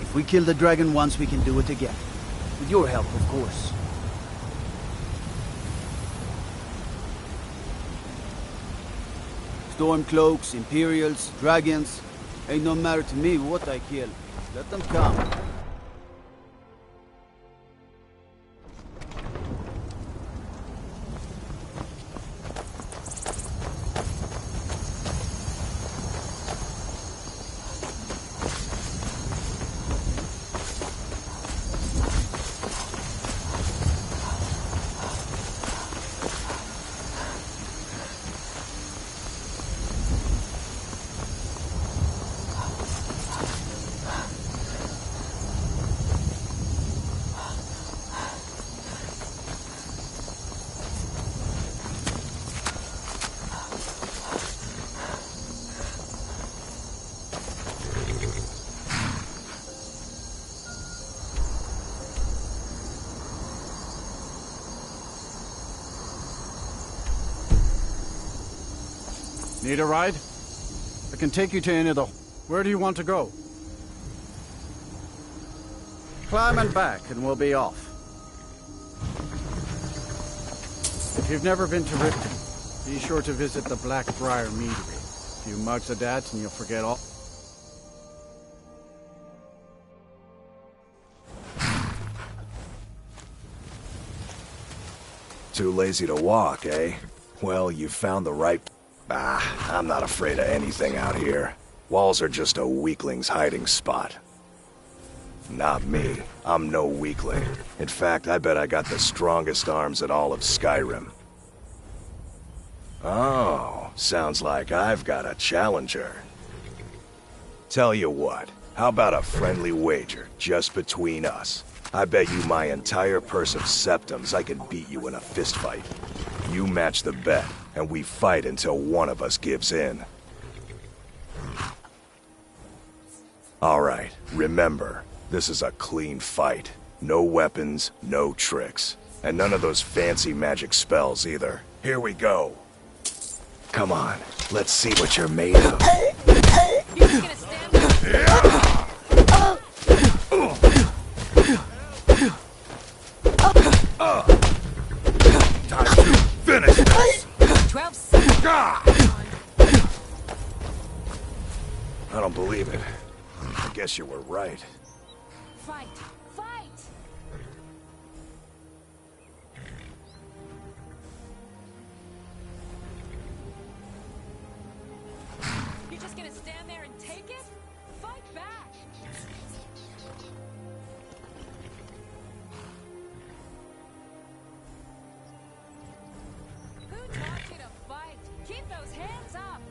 If we kill the dragon once, we can do it again. With your help, of course. Stormcloaks, Imperials, dragons. Ain't no matter to me what I kill. Let them come. Need a ride? I can take you to any of the... Where do you want to go? Climb and back, and we'll be off. If you've never been to Riften, be sure to visit the Blackbriar Meadery. A few mugs of that, and you'll forget all... Too lazy to walk, eh? Well, you found the right... I'm not afraid of anything out here. Walls are just a weakling's hiding spot. Not me. I'm no weakling. In fact, I bet I got the strongest arms in all of Skyrim. Oh, sounds like I've got a challenger. Tell you what, how about a friendly wager, just between us? I bet you my entire purse of septums I could beat you in a fistfight. You match the bet, and we fight until one of us gives in. Alright, remember, this is a clean fight. No weapons, no tricks. And none of those fancy magic spells either. Here we go. Come on, let's see what you're made of. You're just gonna stand there? Time to finish this! 12 seconds. I don't believe it. I guess you were right. Fight! Fight! You're just gonna stand there and take it? Fight back! Who taught you to fight? Keep those hands up!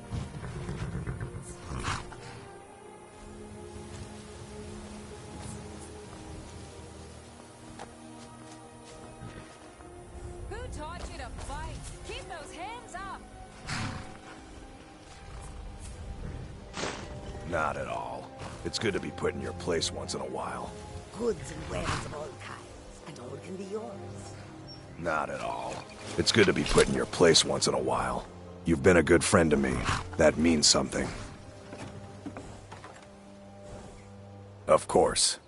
Who taught you to fight? Keep those hands up! Not at all. It's good to be put in your place once in a while. Goods and wares of all kinds, and all can be yours. Not at all. It's good to be put in your place once in a while. You've been a good friend to me. That means something. Of course.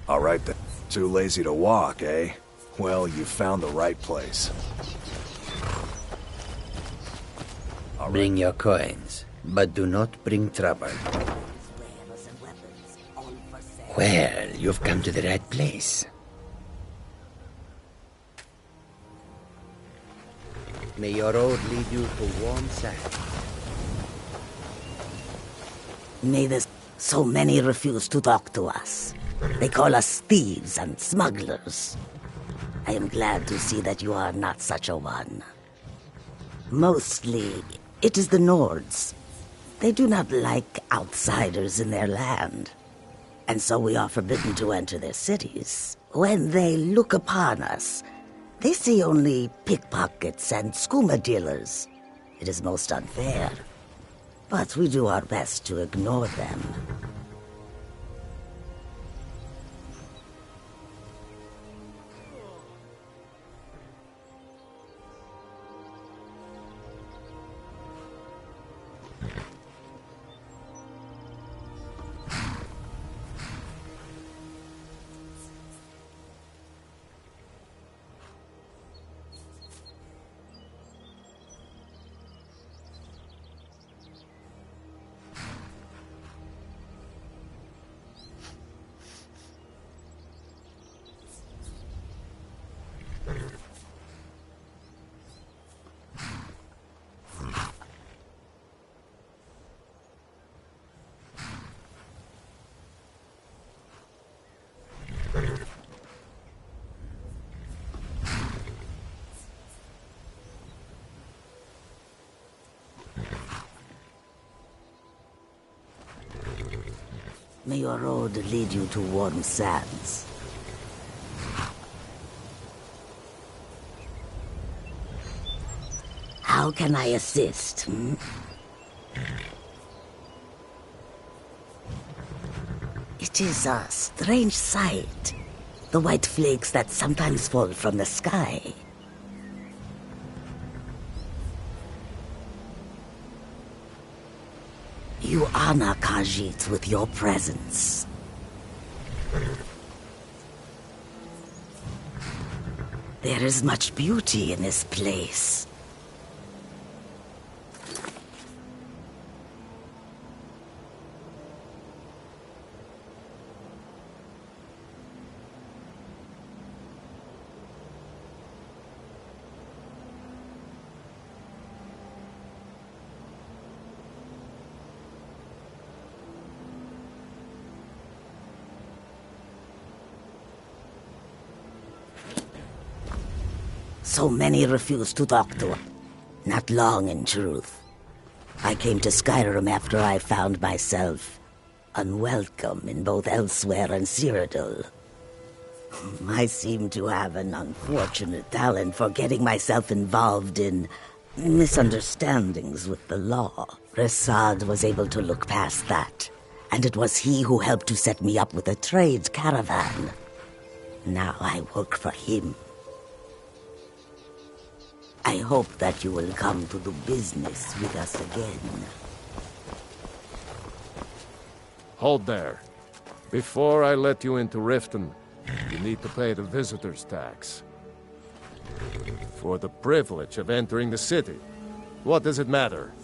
All right then. Too lazy to walk, eh? Well, you found the right place. All Bring right. your coins, but do not bring trouble. Wares and weapons, all for sale. Well, you've come to the right place. May your road lead you to warm side. Neither so many refuse to talk to us. They call us thieves and smugglers. I am glad to see that you are not such a one. Mostly, it is the Nords. They do not like outsiders in their land, and so we are forbidden to enter their cities. When they look upon us, they see only pickpockets and skooma dealers. It is most unfair, but we do our best to ignore them. May your road lead you to warm sands. How can I assist? It is a strange sight. The white flakes that sometimes fall from the sky. You honor Khajiit with your presence. There is much beauty in this place. So many refuse to talk to her. Not long, in truth. I came to Skyrim after I found myself unwelcome in both Elsewhere and Cyrodiil. I seem to have an unfortunate talent for getting myself involved in misunderstandings with the law. Resad was able to look past that, and it was he who helped to set me up with a trade caravan. Now I work for him. I hope that you will come to do business with us again. Hold there. Before I let you into Riften, you need to pay the visitor's tax. For the privilege of entering the city. What does it matter?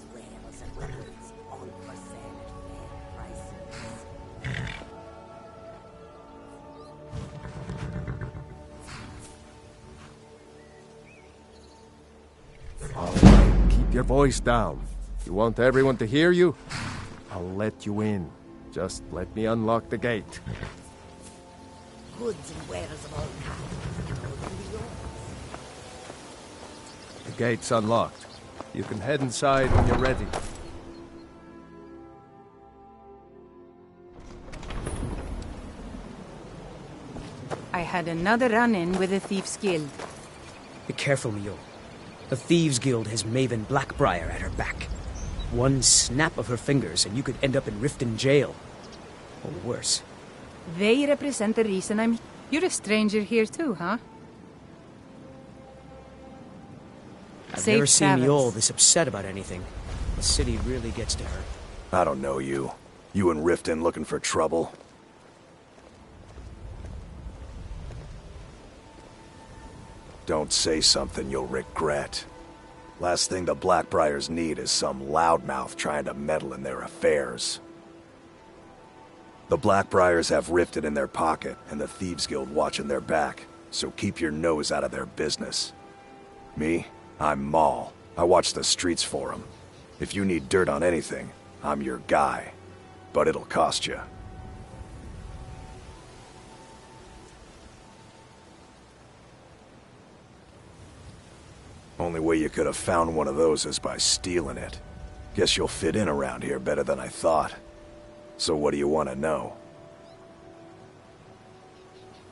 All right, keep your voice down. You want everyone to hear you? I'll let you in. Just let me unlock the gate. Goods and wares of all kinds. The gate's unlocked. You can head inside when you're ready. I had another run-in with the Thieves' Guild. Be careful, Mio. The Thieves' Guild has Maven Blackbriar at her back. One snap of her fingers and you could end up in Riften jail. Or worse. They represent the reason I'm... You're a stranger here too, huh? I've Safe never seen travels. Miol this upset about anything. The city really gets to her. I don't know you. You in Riften looking for trouble? Don't say something you'll regret. Last thing the Blackbriars need is some loudmouth trying to meddle in their affairs. The Blackbriars have Riften in their pocket and the Thieves Guild watching their back, so keep your nose out of their business. Me? I'm Maul. I watch the streets for them. If you need dirt on anything, I'm your guy. But it'll cost you. Only way you could have found one of those is by stealing it. Guess you'll fit in around here better than I thought. So what do you want to know?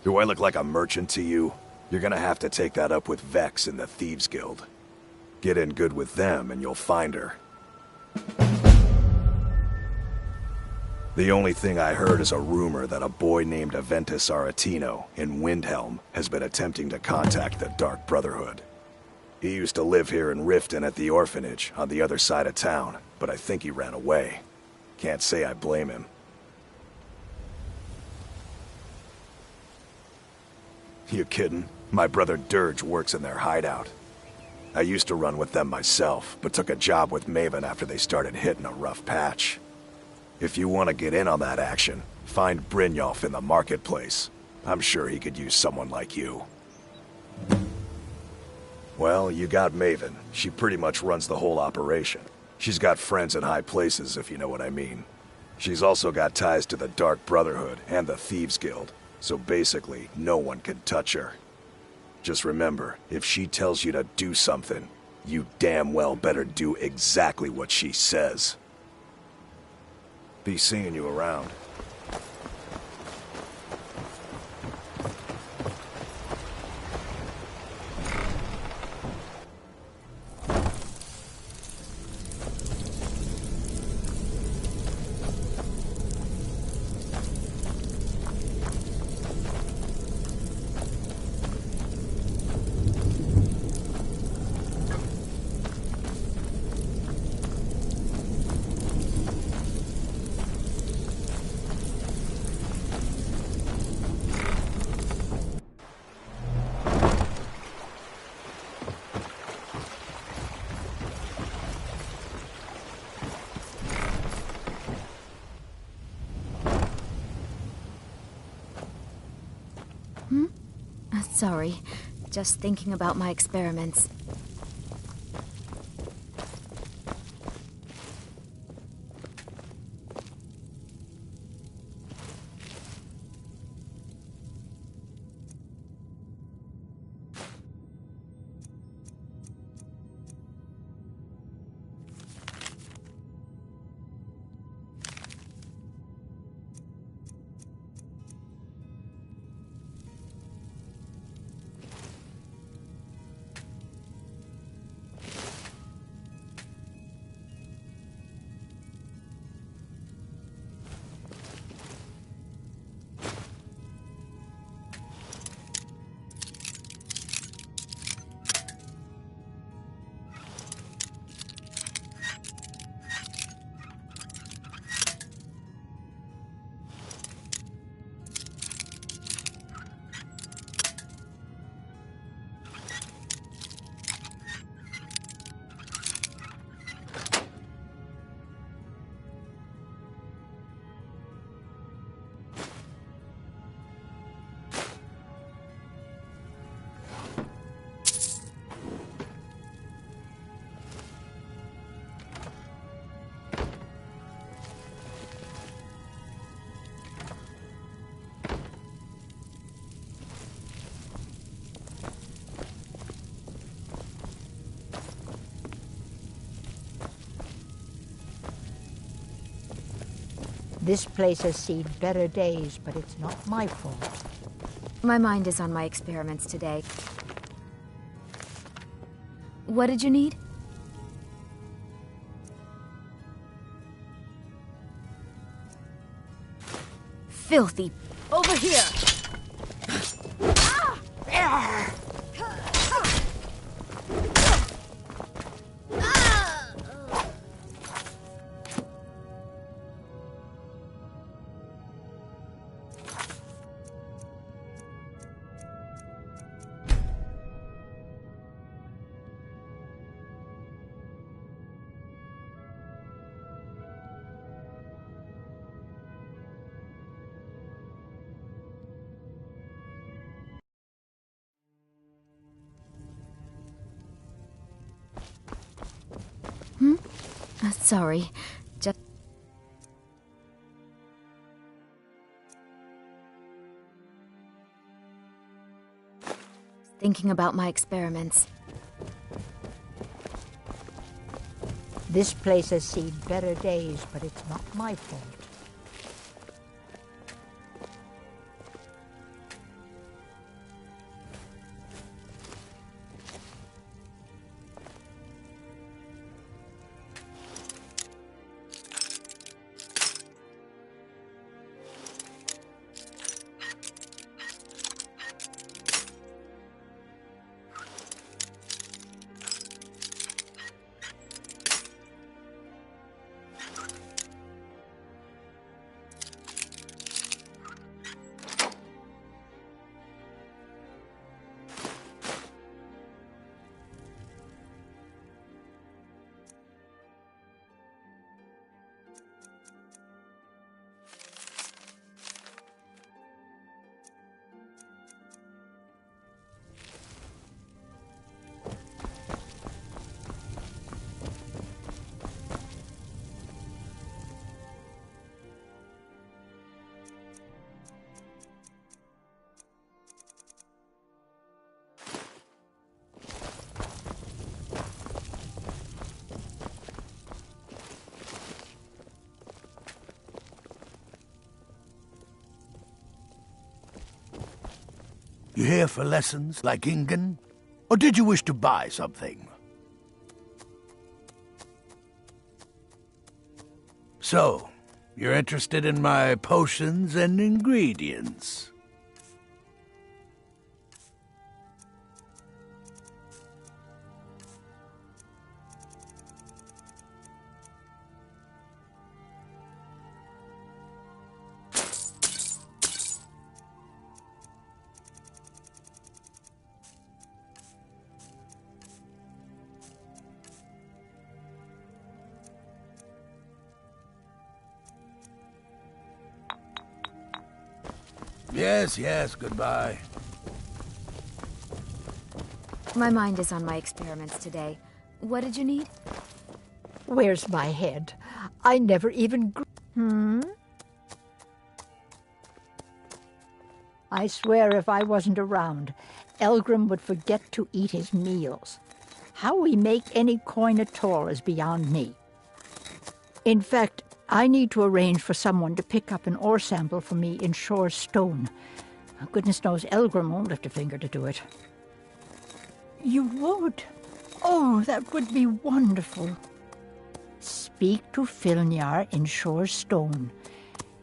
Do I look like a merchant to you? You're gonna have to take that up with Vex in the Thieves Guild. Get in good with them and you'll find her. The only thing I heard is a rumor that a boy named Aventus Aretino in Windhelm has been attempting to contact the Dark Brotherhood. He used to live here in Riften at the orphanage on the other side of town, but I think he ran away. Can't say I blame him. You kidding? My brother Dirge works in their hideout. I used to run with them myself, but took a job with Maven after they started hitting a rough patch. If you want to get in on that action, find Brynjolf in the marketplace. I'm sure he could use someone like you. Well, you got Maven. She pretty much runs the whole operation. She's got friends in high places, if you know what I mean. She's also got ties to the Dark Brotherhood and the Thieves Guild, so basically, no one can touch her. Just remember, if she tells you to do something, you damn well better do exactly what she says. Be seeing you around. Sorry. Just thinking about my experiments. This place has seen better days, but it's not my fault. My mind is on my experiments today. What did you need? Filthy. Over here! Sorry. Just... thinking about my experiments. This place has seen better days, but it's not my fault. You here for lessons, like Ingen? Or did you wish to buy something? So, you're interested in my potions and ingredients? Yes, goodbye. My mind is on my experiments today. What did you need? Where's my head? I never even I swear if I wasn't around, Elgrim would forget to eat his meals. How we make any coin at all is beyond me. In fact, I need to arrange for someone to pick up an ore sample for me in Shore's stone. Goodness knows Elgrim won't lift a finger to do it. You would? Oh, that would be wonderful. Speak to Filnyar in Shore's stone.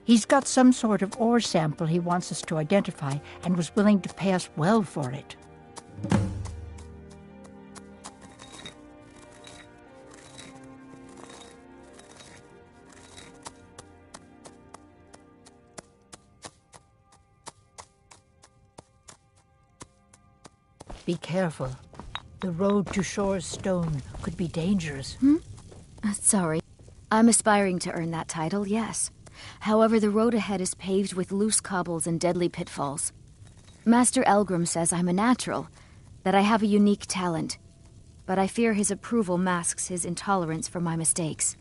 He's got some sort of ore sample he wants us to identify and was willing to pay us well for it. Be careful. The road to Shore's stone could be dangerous. Sorry. I'm aspiring to earn that title, yes. However, the road ahead is paved with loose cobbles and deadly pitfalls. Master Elgrim says I'm a natural, that I have a unique talent, but I fear his approval masks his intolerance for my mistakes.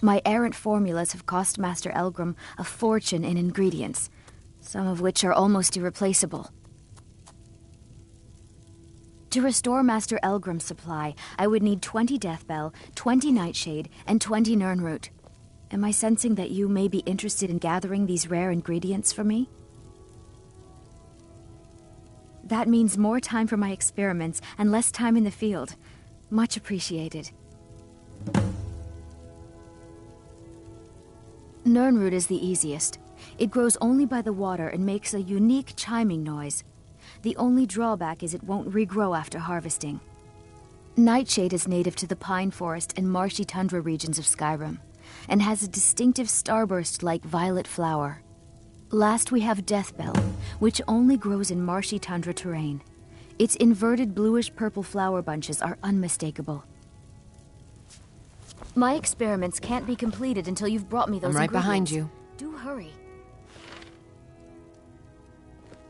My errant formulas have cost Master Elgrim a fortune in ingredients, some of which are almost irreplaceable. To restore Master Elgrim's supply, I would need 20 Deathbell, 20 Nightshade, and 20 Nirnroot. Am I sensing that you may be interested in gathering these rare ingredients for me? That means more time for my experiments and less time in the field. Much appreciated. Nirnroot is the easiest. It grows only by the water and makes a unique chiming noise. The only drawback is it won't regrow after harvesting. Nightshade is native to the pine forest and marshy tundra regions of Skyrim, and has a distinctive starburst-like violet flower. Last we have Deathbell, which only grows in marshy tundra terrain. Its inverted bluish-purple flower bunches are unmistakable. My experiments can't be completed until you've brought me those I'm right behind ingredients. you. Do hurry.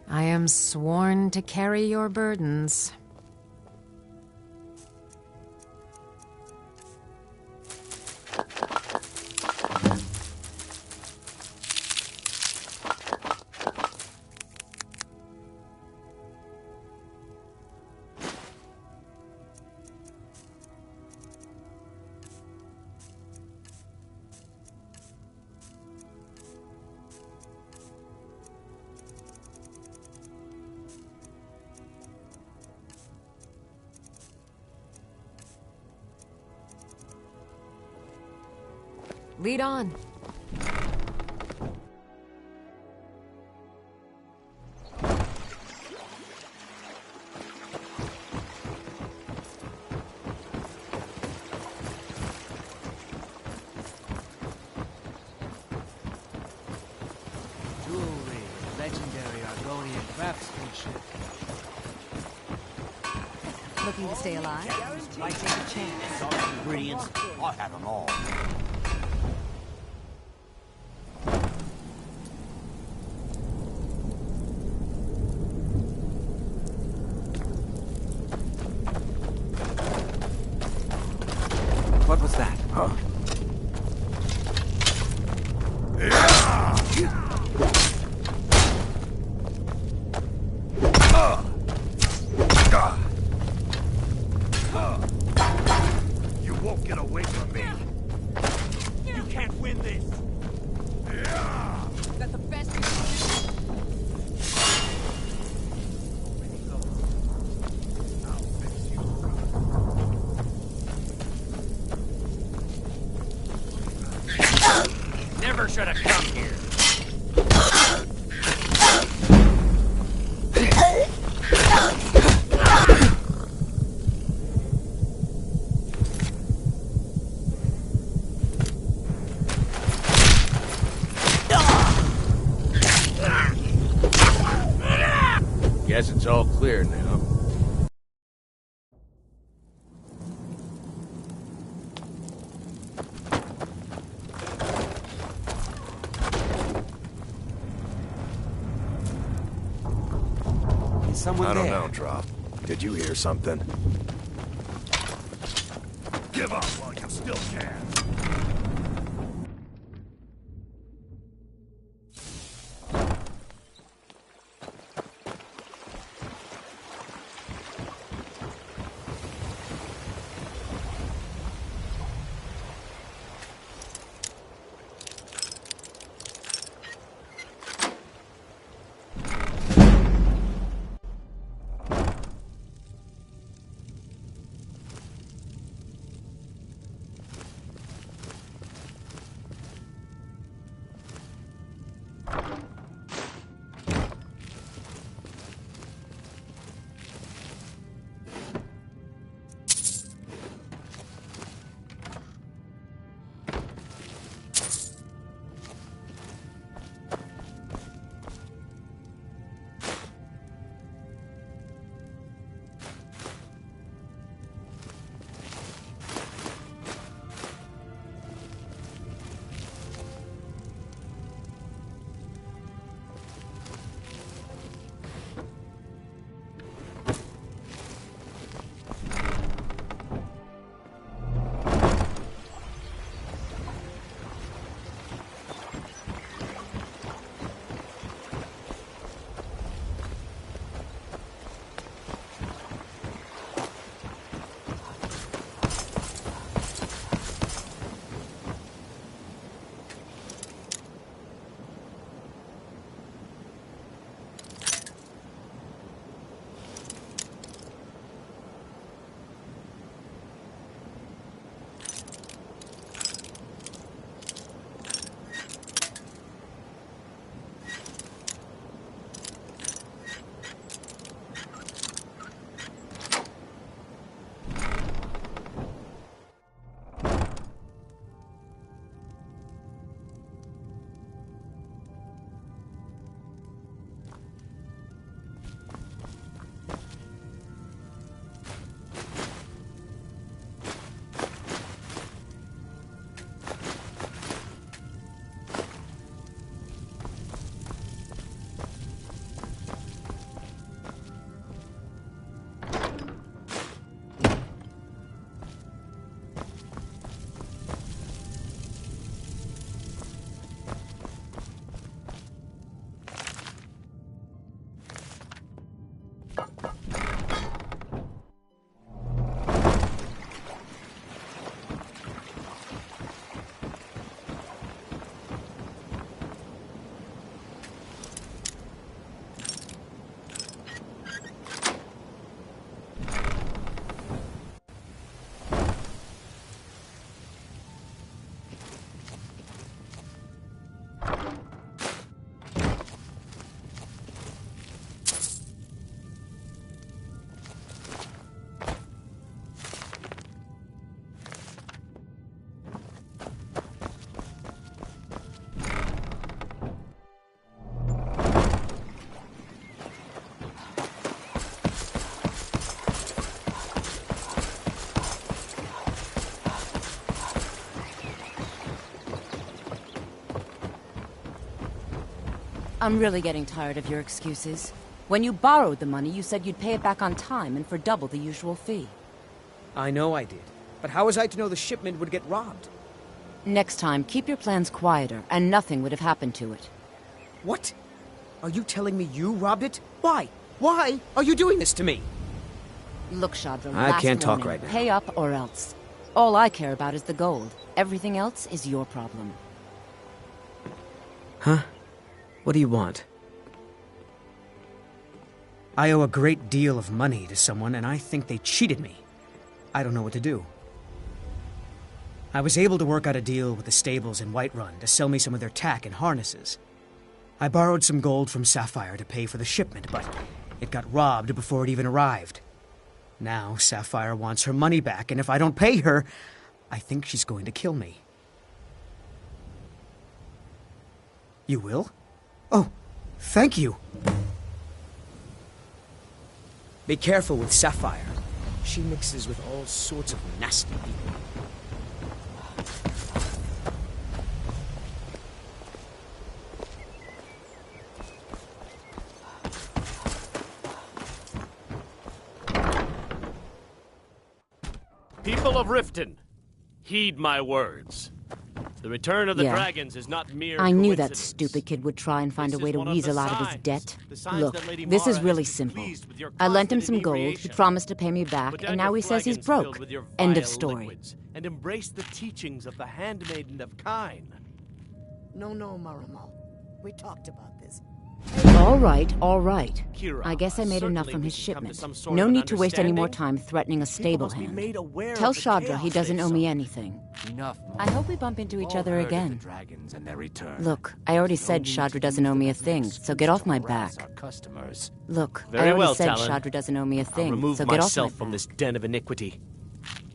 I am sworn to carry your burdens. Lead on. Jewelry, legendary Argonian craftsmanship. Looking to stay alive? I take a chance. Ingredients, I have them all. What was that? Huh? You won't get away from me. You can't win this. That's the best you Never should have come here. Guess it's all clear now. Is someone I there? don't know, Drop. Did you hear something? Give up while you still can. I'm really getting tired of your excuses. When you borrowed the money, you said you'd pay it back on time and for double the usual fee. I know I did. But how was I to know the shipment would get robbed? Next time, keep your plans quieter, and nothing would have happened to it. What? Are you telling me you robbed it? Why? Why are you doing this to me? Look, Shadra, I can't talk right now. Pay up or else. All I care about is the gold. Everything else is your problem. Huh? What do you want? I owe a great deal of money to someone, and I think they cheated me. I don't know what to do. I was able to work out a deal with the stables in Whiterun to sell me some of their tack and harnesses. I borrowed some gold from Sapphire to pay for the shipment, but it got robbed before it even arrived. Now Sapphire wants her money back, and if I don't pay her, I think she's going to kill me. You will? Oh, thank you. Be careful with Sapphire. She mixes with all sorts of nasty people. People of Riften, heed my words. The return of the dragons is not mere I knew that coincidence. stupid kid would try and find a way to one of weasel the out of his signs. debt. The signs Look, that Lady this is Mara really has been simple. pleased with your I lent him some constant gold, he inebriation. promised to pay me back, Put down and now your he says he's flagons filled broke. with your End of vile story. liquids, and embrace the teachings of the handmaiden of Kine. No, Maramo. We talked about this. All right. Kira, I guess I made enough certainly from we his can come to shipment. some sort No of an need to waste any more understanding. time threatening a stable must be hand. made aware Tell of the Shadra he chaos doesn't they owe me sow. anything. Enough, I hope we bump into each other heard of again. the dragons and their return. Look, I already said Shadra doesn't owe me a thing, so get off my back. Our customers. Look, I Very already well, said Talon. Shadra doesn't owe me a I'll thing, remove so get off my myself back. from this den of iniquity.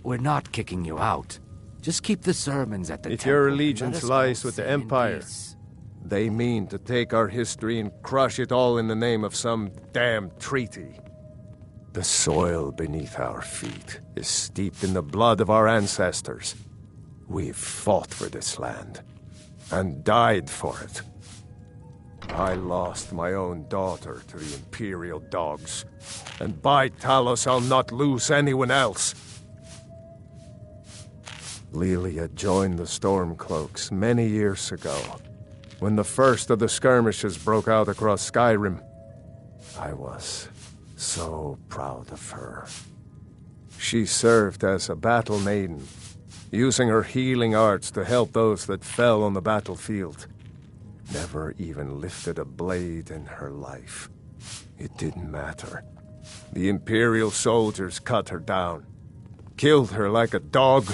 We're not kicking you out. Just keep the sermons at the If temple your and let allegiance us lies all with the sing in Empire, peace. they mean to take our history and crush it all in the name of some damn treaty. The soil beneath our feet is steeped in the blood of our ancestors. We've fought for this land, and died for it. I lost my own daughter to the Imperial dogs, and by Talos I'll not lose anyone else. Lilia joined the Stormcloaks many years ago, when the first of the skirmishes broke out across Skyrim. I was so proud of her. She served as a battle maiden, using her healing arts to help those that fell on the battlefield. Never even lifted a blade in her life. It didn't matter. The Imperial soldiers cut her down, killed her like a dog,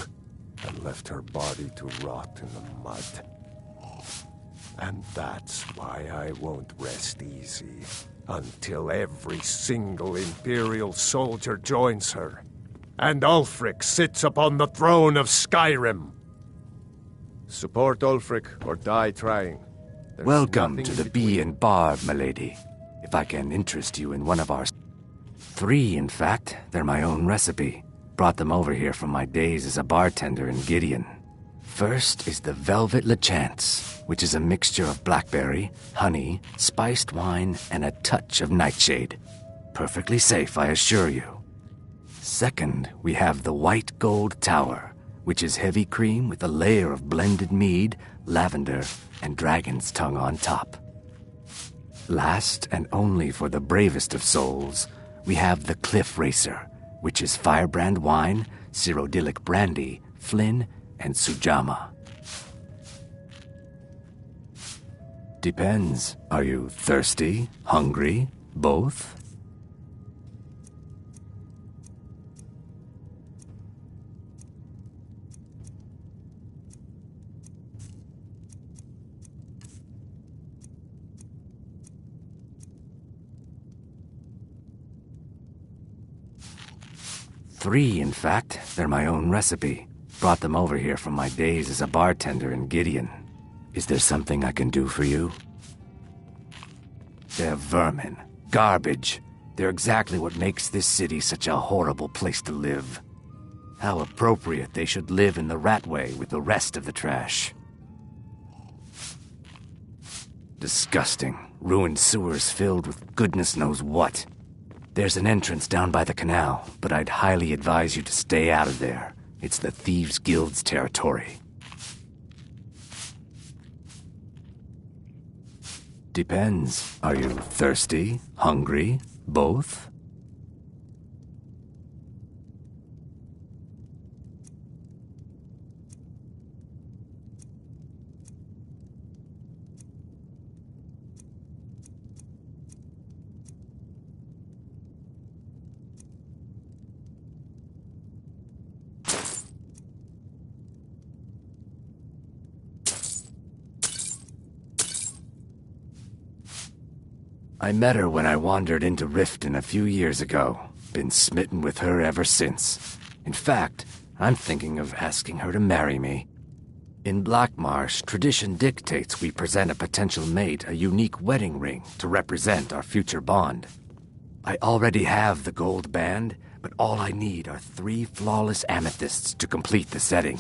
and left her body to rot in the mud. And that's why I won't rest easy until every single Imperial soldier joins her, and Ulfric sits upon the throne of Skyrim. Support Ulfric or die trying. There's Welcome nothing to in the between. Bee and Barb, milady. If I can interest you in one of our... 3, in fact. They're my own recipe. Brought them over here from my days as a bartender in Gideon. First is the Velvet Lechance, which is a mixture of blackberry, honey, spiced wine, and a touch of nightshade. Perfectly safe, I assure you. Second, we have the White Gold Tower, which is heavy cream with a layer of blended mead, lavender, and dragon's tongue on top. Last, and only for the bravest of souls, we have the Cliff Racer, which is firebrand wine, Cyrodiilic brandy, Flynn, and Sujama. Depends. Are you thirsty, hungry, both? Three, in fact. They're my own recipe. Brought them over here from my days as a bartender in Gideon. Is there something I can do for you? They're vermin. Garbage. They're exactly what makes this city such a horrible place to live. How appropriate they should live in the Ratway with the rest of the trash. Disgusting. Ruined sewers filled with goodness knows what. There's an entrance down by the canal, but I'd highly advise you to stay out of there. It's the Thieves' Guild's territory. Depends. Are you thirsty, hungry, both? I met her when I wandered into Riften a few years ago. Been smitten with her ever since. In fact, I'm thinking of asking her to marry me. In Blackmarsh, tradition dictates we present a potential mate a unique wedding ring to represent our future bond. I already have the gold band, but all I need are 3 flawless amethysts to complete the setting.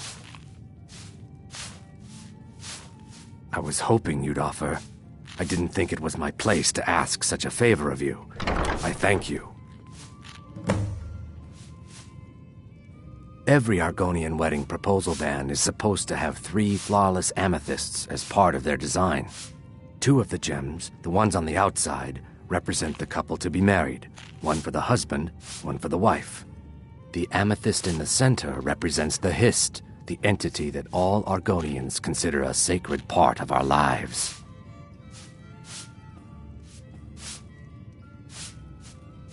I was hoping you'd offer. I didn't think it was my place to ask such a favor of you. I thank you. Every Argonian wedding proposal band is supposed to have 3 flawless amethysts as part of their design. 2 of the gems, the ones on the outside, represent the couple to be married. 1 for the husband, 1 for the wife. The amethyst in the center represents the Hist, the entity that all Argonians consider a sacred part of our lives.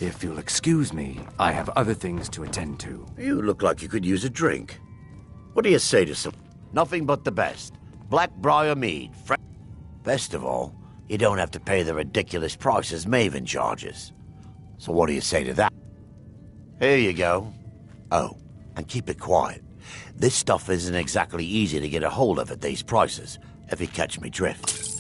If you'll excuse me, I have other things to attend to. You look like you could use a drink. What do you say to some... Nothing but the best. Blackbriar mead. Best of all, you don't have to pay the ridiculous prices Maven charges. So what do you say to that? Here you go. Oh, and keep it quiet. This stuff isn't exactly easy to get a hold of at these prices, if you catch me drift.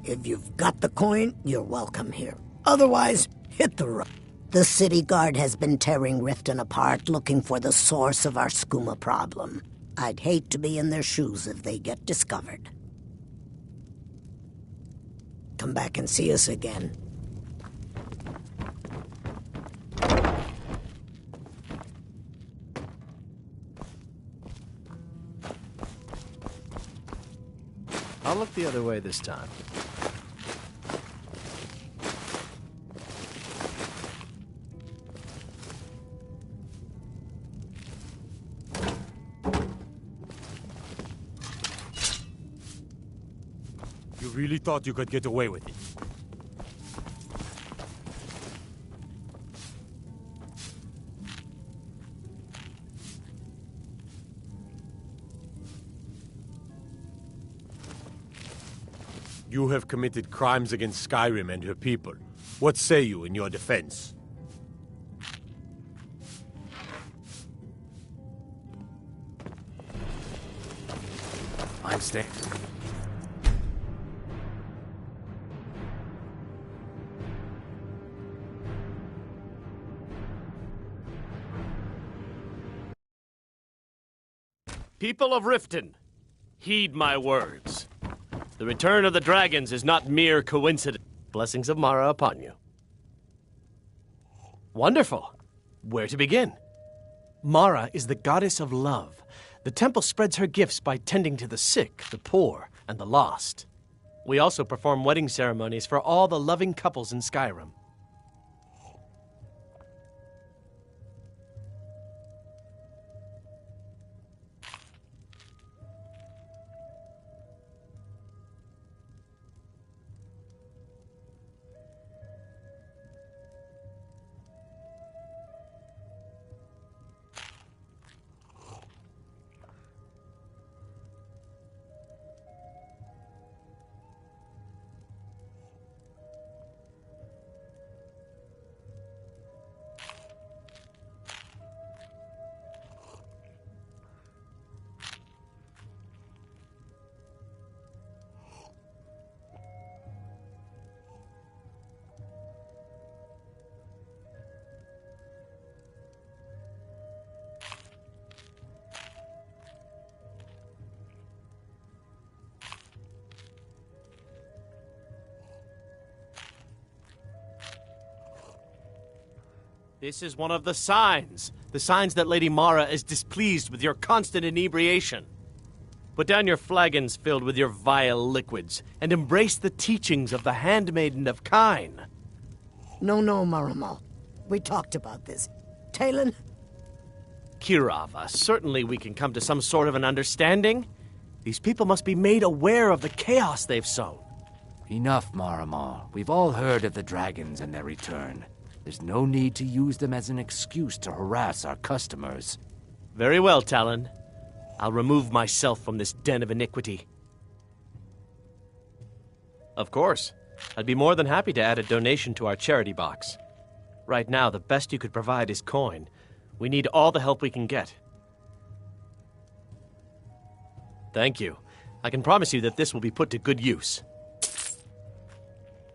If you've got the coin, you're welcome here. Otherwise, hit the road. The city guard has been tearing Riften apart, looking for the source of our skooma problem. I'd hate to be in their shoes if they get discovered. Come back and see us again. I'll look the other way this time. You really thought you could get away with it? You have committed crimes against Skyrim and her people. What say you in your defense? I'm staying. People of Riften, heed my words. The return of the dragons is not mere coincidence. Blessings of Mara upon you. Wonderful. Where to begin? Mara is the goddess of love. The temple spreads her gifts by tending to the sick, the poor, and the lost. We also perform wedding ceremonies for all the loving couples in Skyrim. This is one of the signs that Lady Mara is displeased with your constant inebriation. Put down your flagons filled with your vile liquids, and embrace the teachings of the Handmaiden of Kine. No, Maramal. We talked about this. Talon? Kirava, certainly we can come to some sort of an understanding. These people must be made aware of the chaos they've sown. Enough, Maramal. We've all heard of the dragons and their return. There's no need to use them as an excuse to harass our customers. Very well, Talon. I'll remove myself from this den of iniquity. Of course. I'd be more than happy to add a donation to our charity box. Right now, the best you could provide is coin. We need all the help we can get. Thank you. I can promise you that this will be put to good use.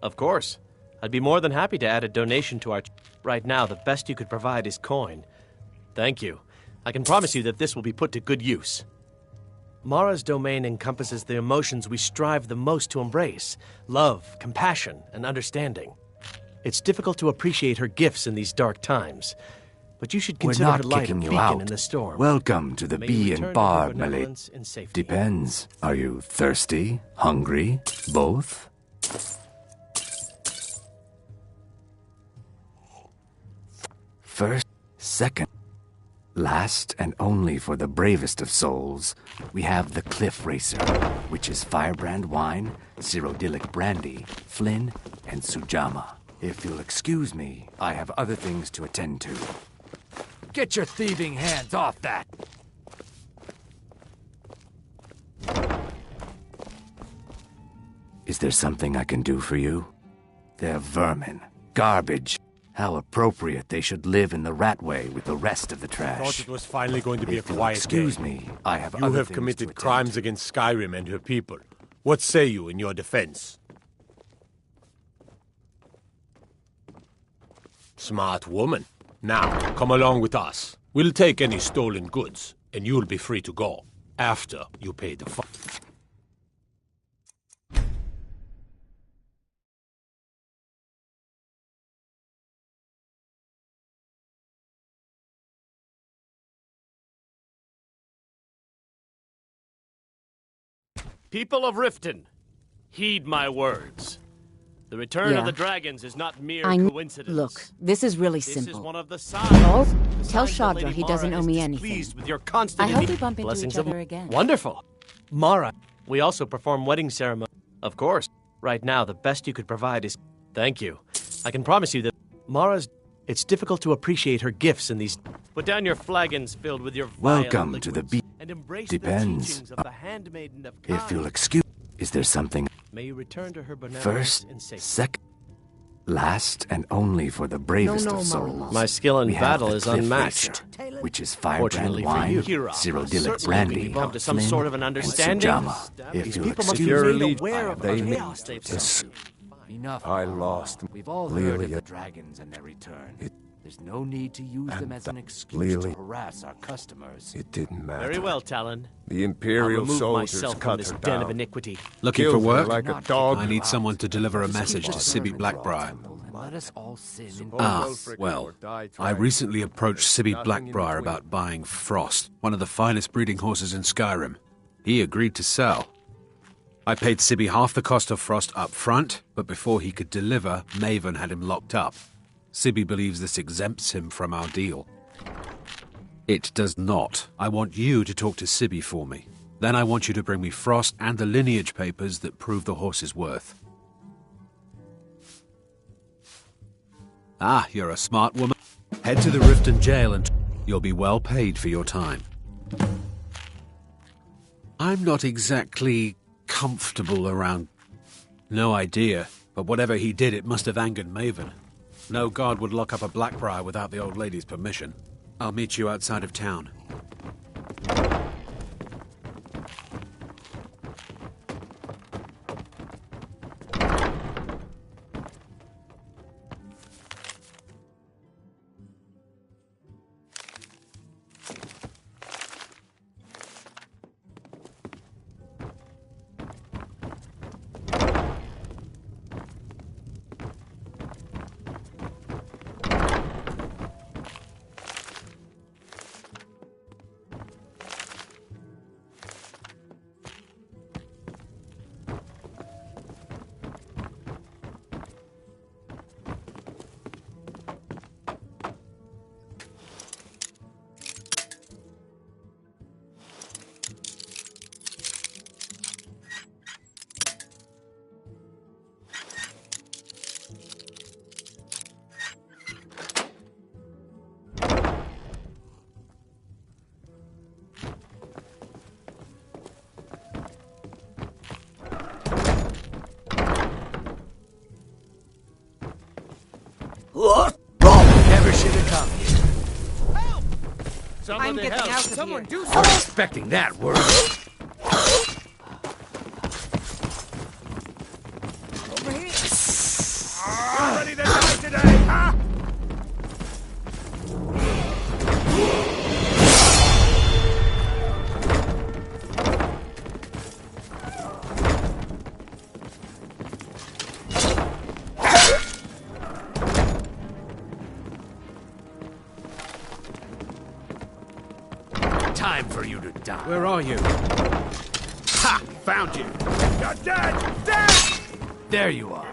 Of course. I'd be more than happy to add a donation to our... Right now, the best you could provide is coin. Thank you. I can promise you that this will be put to good use. Mara's domain encompasses the emotions we strive the most to embrace: love, compassion, and understanding. It's difficult to appreciate her gifts in these dark times, but you should We're consider her not light a kicking you beacon out. in the storm. Welcome to the May Bee you and return to Bar, her my lady. benevolence in safety. Depends. Are you thirsty? Hungry? Both? First, second, last, and only for the bravest of souls, we have the Cliff Racer, which is firebrand wine, Cyrodiilic brandy, Flynn, and Sujama. If you'll excuse me, I have other things to attend to. Get your thieving hands off that! Is there something I can do for you? They're vermin. Garbage. How appropriate they should live in the ratway with the rest of the trash. I thought it was finally going to be If a you'll quiet excuse day. me, I have You other have things committed to crimes against Skyrim and her people. What say you in your defense? Smart woman. Now, come along with us. We'll take any stolen goods, and you'll be free to go, after you pay the fine. People of Riften, heed my words. The return Yeah. of the dragons is not mere coincidence. Look, this is really This simple. is one of the Oh, signs. tell The signs that Shadra Lady he doesn't Mara owe is me anything. displeased with your constant I hope we bump into blessings each of- other again. Wonderful. Mara, we also perform wedding ceremony. Of course. Right now, the best you could provide is... Thank you. I can promise you that Mara's... It's difficult to appreciate her gifts in these... Put down your flagons filled with your vile Welcome to the Bee. and embrace Depends. the teachings of the handmaiden of If you'll excuse... Is there something... May you return to her benevolence First, in safety. second, last, and only for the bravest No, of Mara. souls. My skill in we have battle the is Cliff unmatched. Racer, which is firebrand Fortunately for wine, you, Cyrodiilic certainly brandy, we've come to some Flynn, sort of an and understanding. Sujama. If These you'll people must be excuse made me, aware of they the need chaos they've to suffered. Enough. I lost. We've all heard of the dragons and their return. There's no need to use them as an excuse to harass our customers. It didn't matter. Very well, Talon. The I'll Imperial remove soldiers myself from cut this her den down. of iniquity. Looking Killed for her work? like a dog. I need someone to deliver a message to Sibby Blackbriar. Let us all sin in Well, I recently approached Sibby Blackbriar about buying Frost, one of the finest breeding horses in Skyrim. He agreed to sell. I paid Sibby half the cost of Frost up front, but before he could deliver, Maven had him locked up. Sibby believes this exempts him from our deal. It does not. I want you to talk to Sibby for me. Then I want you to bring me Frost and the lineage papers that prove the horse's worth. Ah, you're a smart woman. Head to the Riften jail and you'll be well paid for your time. I'm not exactly comfortable around... No idea, but whatever he did, it must have angered Maven. No guard would lock up a Blackbriar without the old lady's permission. I'll meet you outside of town. Never should have come here. I'm getting out of Someone here. do something. I was expecting that word. Over here. Ready to die today, huh? time for you to die. Where are you? Ha! Found you! You're dead! Dead! There you are.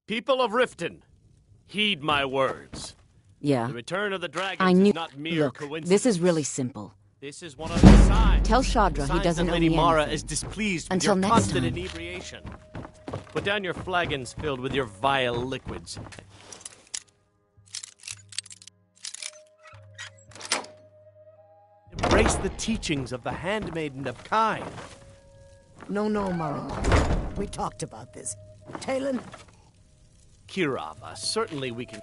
People of Riften, heed my words. Yeah. The return of the dragons I knew. is not mere Look, coincidence. this is really simple. This is one of the signs. Tell Shadra he doesn't that owe Lady me Mara anything. is displeased with Until your next constant time. inebriation. Put down your flagons filled with your vile liquids. Embrace the teachings of the handmaiden of Kine. No, Mara. We talked about this. Talon? Kirava, certainly we can...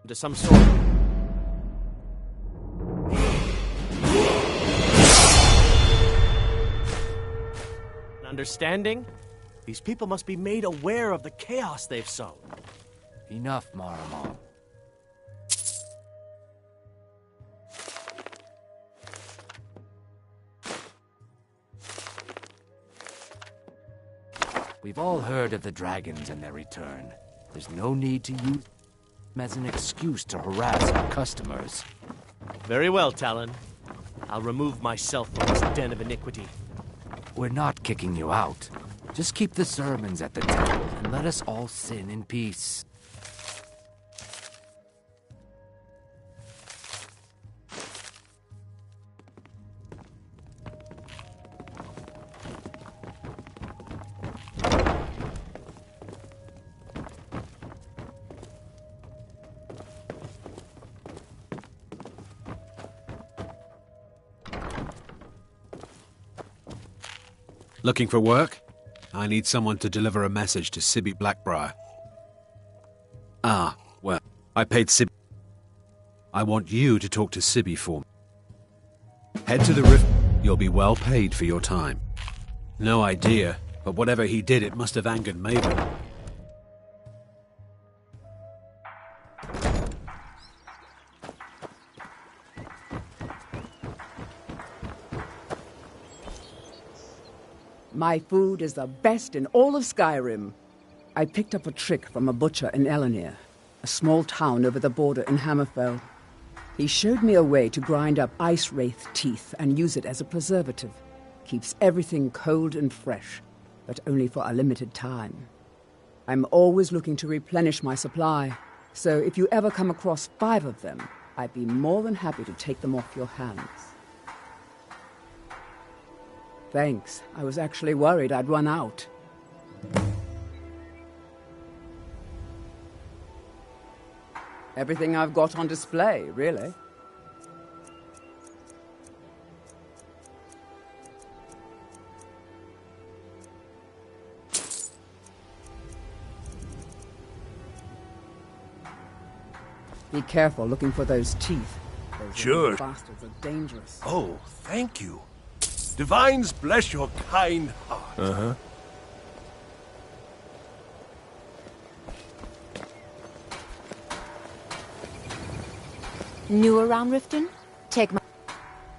to some sort of understanding. These people must be made aware of the chaos they've sown. Enough, Maramon. We've all heard of the dragons and their return. There's no need to use them as an excuse to harass our customers. Very well, Talon. I'll remove myself from this den of iniquity. We're not kicking you out. Just keep the sermons at the temple and let us all sin in peace. Looking for work? I need someone to deliver a message to Sibby Blackbriar. Ah, well, I paid Sibby. I want you to talk to Sibby for me. Head to the rift. You'll be well paid for your time. No idea, but whatever he did, it must have angered Maven. My food is the best in all of Skyrim. I picked up a trick from a butcher in Elenir, a small town over the border in Hammerfell. He showed me a way to grind up ice wraith teeth and use it as a preservative. Keeps everything cold and fresh, but only for a limited time. I'm always looking to replenish my supply, so if you ever come across 5 of them, I'd be more than happy to take them off your hands. Thanks. I was actually worried I'd run out. Everything I've got on display, really. Be careful looking for those teeth. Those Sure. bastards are dangerous. Oh, thank you. Divines bless your kind heart. Uh-huh. New around Riften? Take my...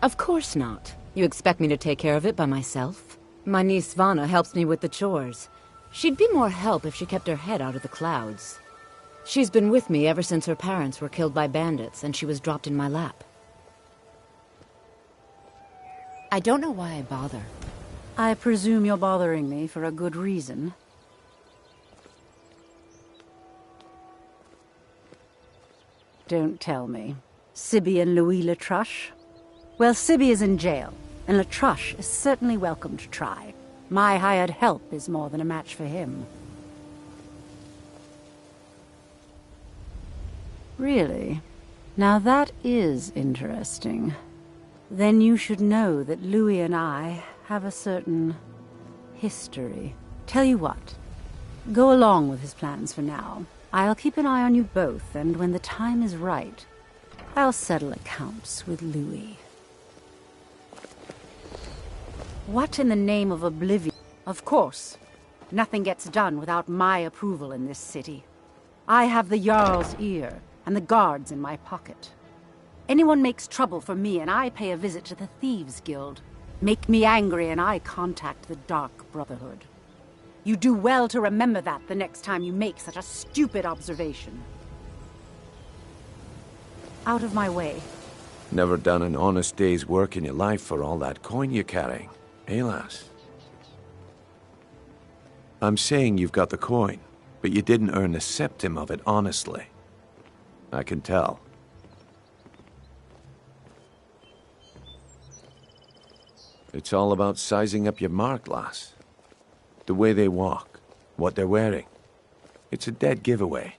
Of course not. You expect me to take care of it by myself? My niece Svana helps me with the chores. She'd be more help if she kept her head out of the clouds. She's been with me ever since her parents were killed by bandits and she was dropped in my lap. I don't know why I bother. I presume you're bothering me for a good reason. Don't tell me. Sibby and Louis Latruche? Well, Sibby is in jail, and Latruche is certainly welcome to try. My hired help is more than a match for him. Really? Now that is interesting. Then you should know that Louis and I have a certain history. Tell you what, go along with his plans for now. I'll keep an eye on you both, and when the time is right, I'll settle accounts with Louis. What in the name of oblivion? Of course, nothing gets done without my approval in this city. I have the Jarl's ear, and the guards in my pocket. Anyone makes trouble for me, and I pay a visit to the Thieves' Guild. Make me angry, and I contact the Dark Brotherhood. You do well to remember that the next time you make such a stupid observation. Out of my way. Never done an honest day's work in your life for all that coin you're carrying, eh, lass? I'm saying you've got the coin, but you didn't earn a septim of it honestly. I can tell. It's all about sizing up your mark, lass. The way they walk, what they're wearing. It's a dead giveaway.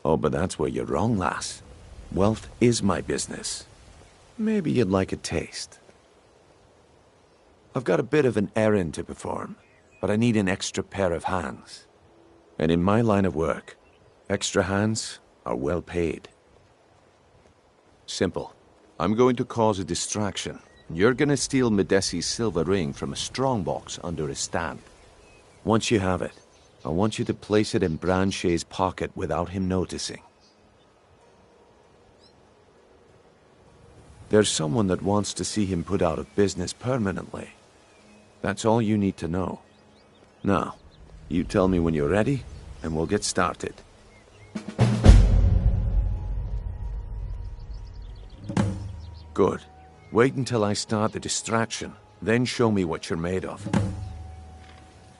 Oh, but that's where you're wrong, lass. Wealth is my business. Maybe you'd like a taste. I've got a bit of an errand to perform, but I need an extra pair of hands. And in my line of work, extra hands are well paid. Simple. I'm going to cause a distraction. You're gonna steal Medesi's silver ring from a strongbox under a stand. Once you have it, I want you to place it in Branchet's pocket without him noticing. There's someone that wants to see him put out of business permanently. That's all you need to know. Now, you tell me when you're ready, and we'll get started. Good. Wait until I start the distraction, then show me what you're made of.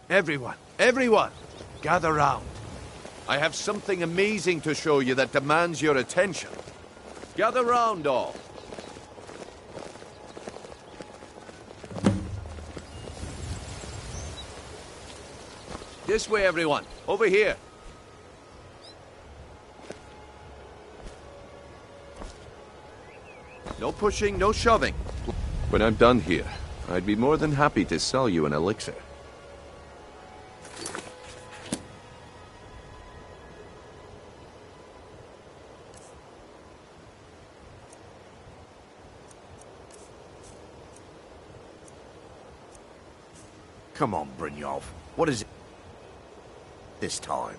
Everyone, gather round. I have something amazing to show you that demands your attention. Gather round, all. This way, everyone. Over here. No pushing, no shoving. When I'm done here, I'd be more than happy to sell you an elixir. Come on, Brynjolf. What is it this time?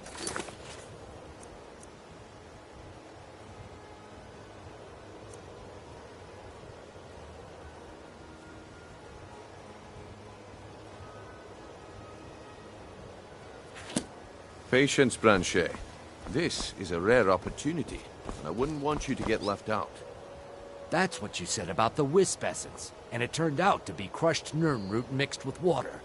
Patience, Branchet. This is a rare opportunity, and I wouldn't want you to get left out. That's what you said about the wisp essence, and it turned out to be crushed nirnroot mixed with water.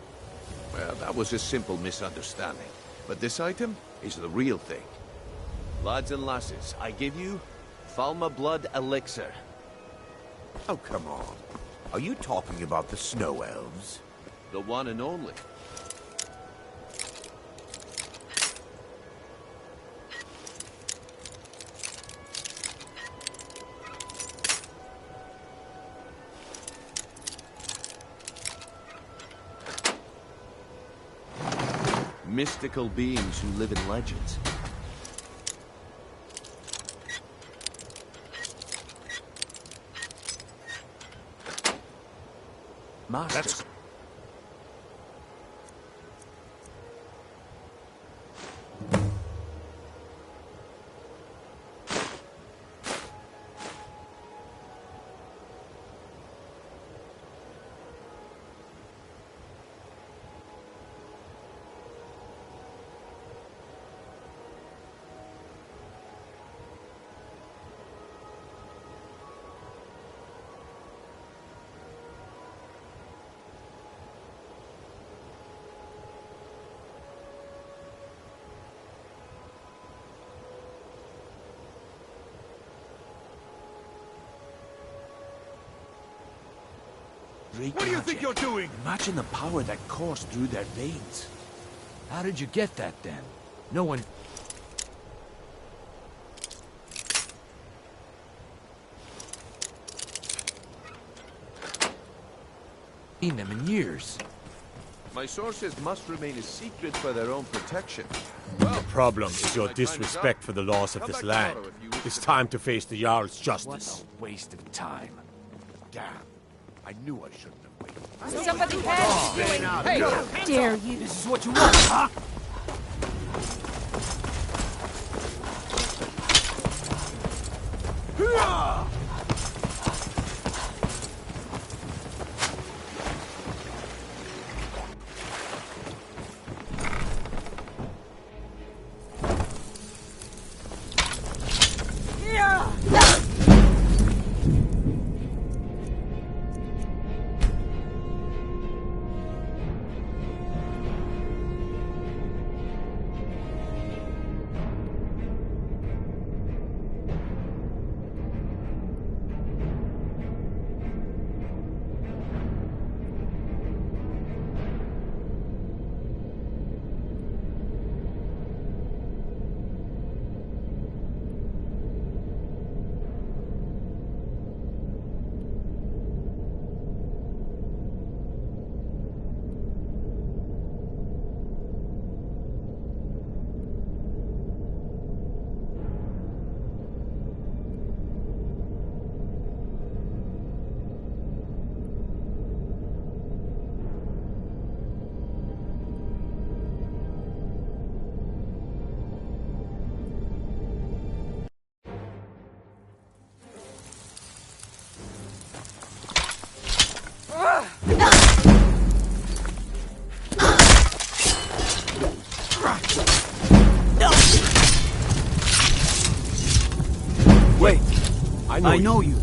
Well, that was a simple misunderstanding. But this item is the real thing. Lads and lasses, I give you Falma Blood Elixir. Oh, come on. Are you talking about the snow elves? The one and only. Mystical beings who live in legends. Masters. What do you think you're doing? Imagine the power that coursed through their veins. How did you get that, then? No one... seen them in years. My sources must remain a secret for their own protection. The problem is your disrespect for the laws of this land. It's time to face the Jarl's justice. What a waste of time. Damn. I knew I shouldn't have waited. Somebody help! Hey, how dare you! This is what you want, huh? Wait, I know you.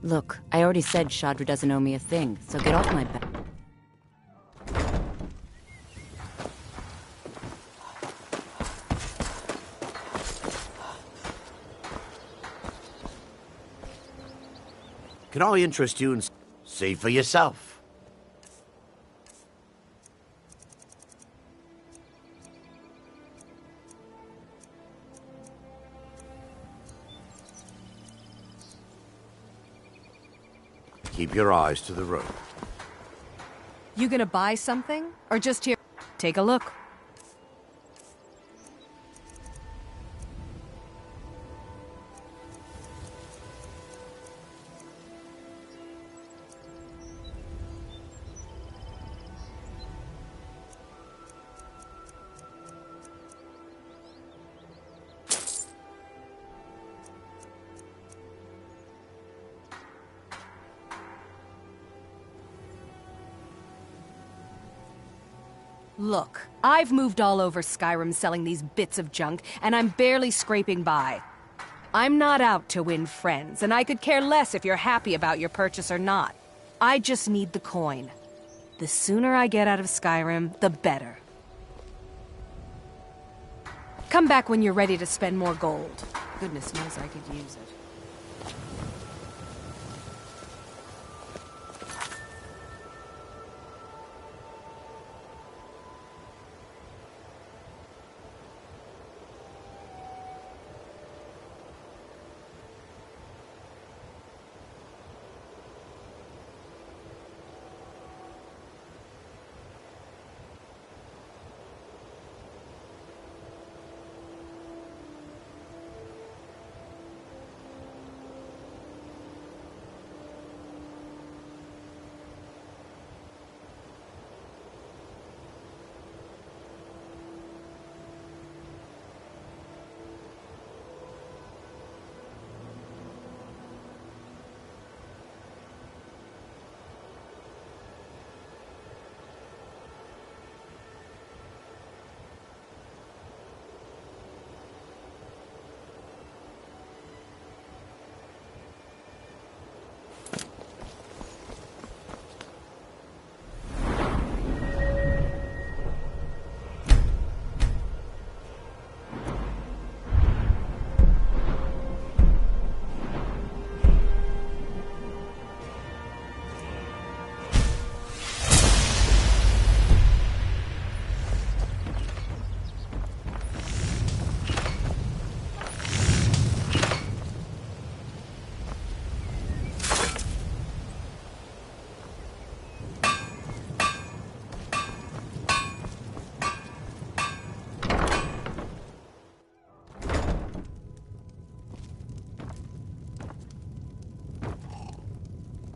Look, I already said Shadra doesn't owe me a thing, so get off my back. Can I interest you in... See for yourself. Keep your eyes to the road. You gonna buy something? Or just here? Take a look. Look, I've moved all over Skyrim selling these bits of junk, and I'm barely scraping by. I'm not out to win friends, and I could care less if you're happy about your purchase or not. I just need the coin. The sooner I get out of Skyrim, the better. Come back when you're ready to spend more gold. Goodness knows I could use it.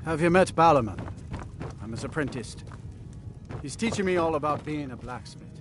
Have you met Ballerman? I'm his apprentice. He's teaching me all about being a blacksmith.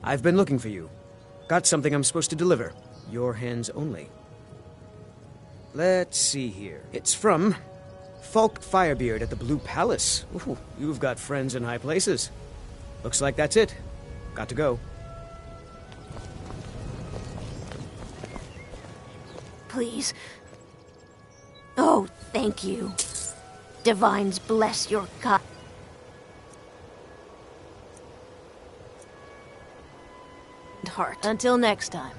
I've been looking for you. Got something I'm supposed to deliver. Your hands only. Let's see here. It's from Falk Firebeard at the Blue Palace. Ooh, you've got friends in high places. Looks like that's it. Got to go. Please. Oh, thank you. Divines bless your kind heart. Until next time.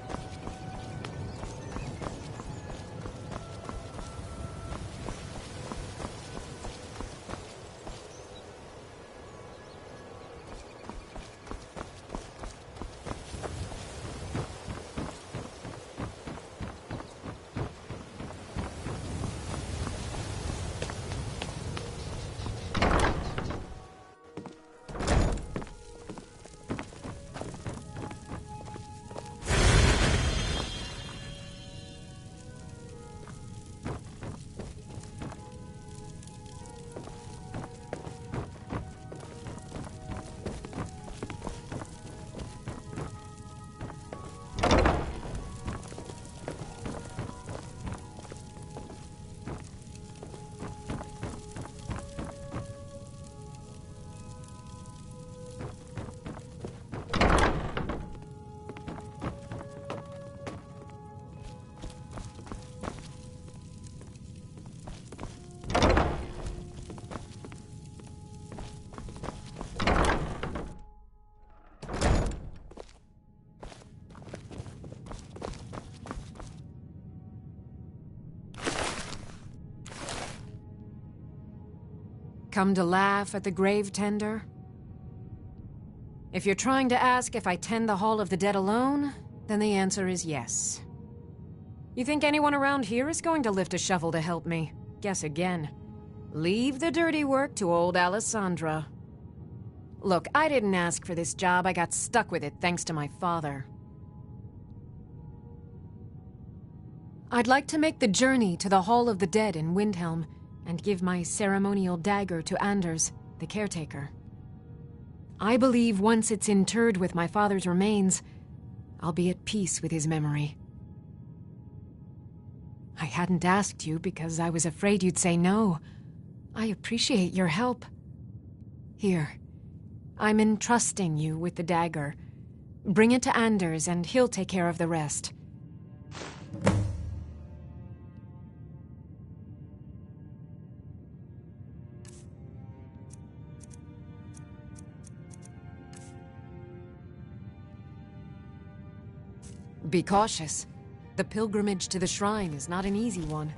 Come to laugh at the grave tender? If you're trying to ask if I tend the Hall of the Dead alone, then the answer is yes. You think anyone around here is going to lift a shovel to help me? Guess again. Leave the dirty work to old Alessandra. Look, I didn't ask for this job. I got stuck with it thanks to my father. I'd like to make the journey to the Hall of the Dead in Windhelm and give my ceremonial dagger to Anders, the caretaker. I believe once it's interred with my father's remains, I'll be at peace with his memory. I hadn't asked you because I was afraid you'd say no. I appreciate your help. Here, I'm entrusting you with the dagger. Bring it to Anders and he'll take care of the rest. Be cautious. The pilgrimage to the shrine is not an easy one.